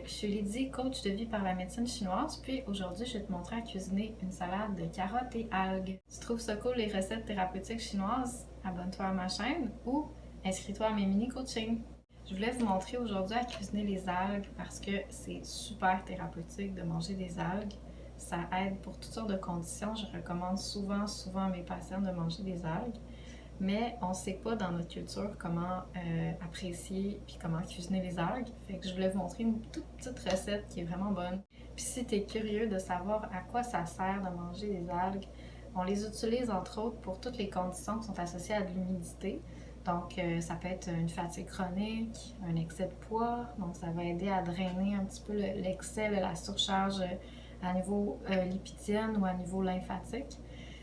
Salut, je suis Lydie, coach de vie par la médecine chinoise, puis aujourd'hui je vais te montrer à cuisiner une salade de carottes et algues. Si tu trouves ça cool les recettes thérapeutiques chinoises, abonne-toi à ma chaîne ou inscris-toi à mes mini-coachings. Je voulais vous montrer aujourd'hui à cuisiner les algues parce que c'est super thérapeutique de manger des algues. Ça aide pour toutes sortes de conditions. Je recommande souvent à mes patients de manger des algues. Mais on ne sait pas dans notre culture comment apprécier puis comment cuisiner les algues. Fait que je voulais vous montrer une toute petite recette qui est vraiment bonne. Puis si tu es curieux de savoir à quoi ça sert de manger des algues, on les utilise entre autres pour toutes les conditions qui sont associées à de l'humidité. Donc ça peut être une fatigue chronique, un excès de poids. Donc ça va aider à drainer un petit peu l'excès, la surcharge à niveau lipidien ou à niveau lymphatique.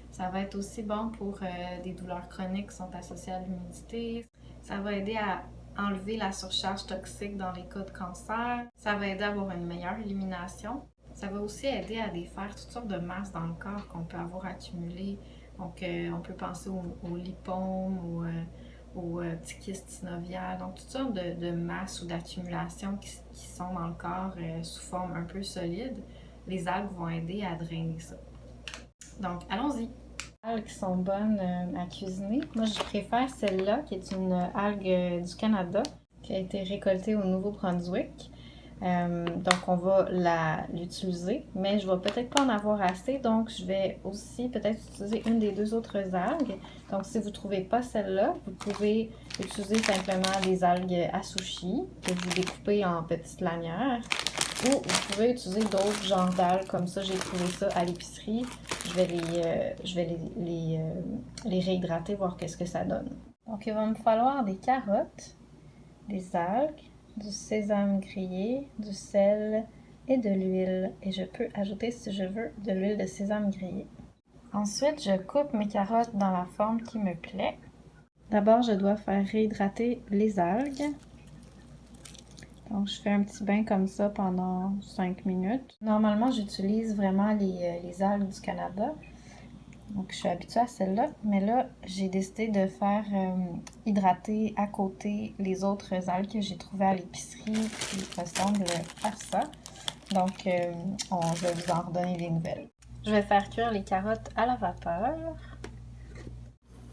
Ça va être aussi bon pour des douleurs chroniques qui sont associées à l'humidité. Ça va aider à enlever la surcharge toxique dans les cas de cancer. Ça va aider à avoir une meilleure élimination. Ça va aussi aider à défaire toutes sortes de masses dans le corps qu'on peut avoir accumulées. Donc, on peut penser aux lipomes, aux petits kystes synoviales. Donc, toutes sortes de masses ou d'accumulations qui sont dans le corps sous forme un peu solide. Les algues vont aider à drainer ça. Donc, allons-y! Algues qui sont bonnes à cuisiner. Moi, je préfère celle-là, qui est une algue du Canada, qui a été récoltée au Nouveau-Brunswick. Donc, on va l'utiliser, mais je vais peut-être pas en avoir assez, donc je vais aussi peut-être utiliser une des deux autres algues. Donc, si vous ne trouvez pas celle-là, vous pouvez utiliser simplement des algues à sushi, que vous découpez en petites lanières. Ou vous pouvez utiliser d'autres genres d'algues, comme ça j'ai trouvé ça à l'épicerie. Je vais les réhydrater, voir qu'est-ce que ça donne. Donc il va me falloir des carottes, des algues, du sésame grillé, du sel et de l'huile. Et je peux ajouter, si je veux, de l'huile de sésame grillée. Ensuite, je coupe mes carottes dans la forme qui me plaît. D'abord, je dois faire réhydrater les algues. Donc, je fais un petit bain comme ça pendant 5 minutes. Normalement, j'utilise vraiment les algues du Canada. Donc, je suis habituée à celle-là. Mais là, j'ai décidé de faire hydrater à côté les autres algues que j'ai trouvées à l'épicerie qui ressemblent à ça. Donc, je vais vous en redonner des nouvelles. Je vais faire cuire les carottes à la vapeur.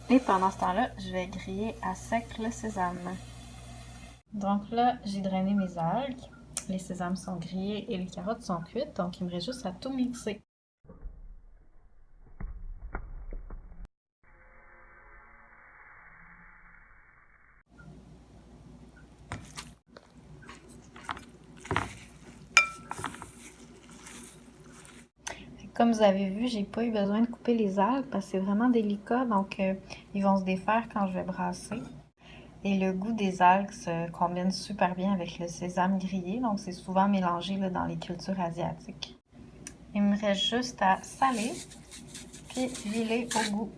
Et pendant ce temps-là, je vais griller à sec le sésame. Donc là, j'ai drainé mes algues. Les sésames sont grillés et les carottes sont cuites, donc il me reste juste à tout mixer. Comme vous avez vu, j'ai pas eu besoin de couper les algues parce que c'est vraiment délicat, donc ils vont se défaire quand je vais brasser. Et le goût des algues se combine super bien avec le sésame grillé, donc c'est souvent mélangé là, dans les cultures asiatiques. Il me reste juste à saler, puis huiler au goût.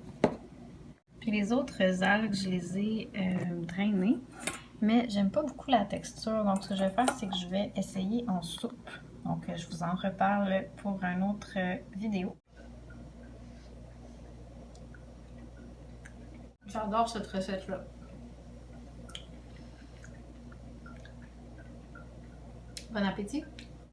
Puis les autres algues, je les ai drainées, mais j'aime pas beaucoup la texture, donc ce que je vais faire, c'est que je vais essayer en soupe. Donc je vous en reparle pour une autre vidéo. J'adore cette recette-là. Bon appétit!